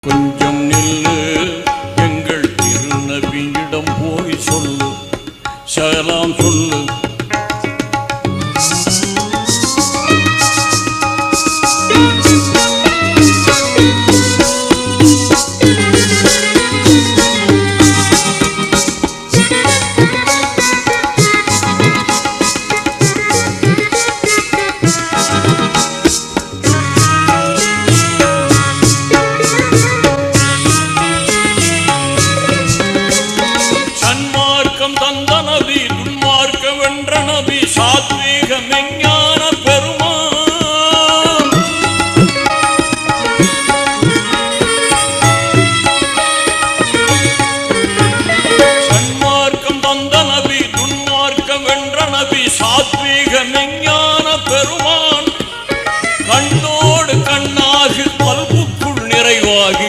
கொஞ்சம் நில்லு, எங்கள் திருநபியிடம் போய் சொல்லு, சலாம் சொல்லு. தந்த நபி, துன்மார்க்க வென்ற நபி, சாத்வீக மெஞ்ஞான பெருமான். சன்மார்க்கம் தந்த நபி, துன்மார்க்க வென்ற நபி, சாத்வீக மெஞ்ஞான பெருமான். கண்ணோடு கண்ணாகி கல்புக்குள் நிறைவாகி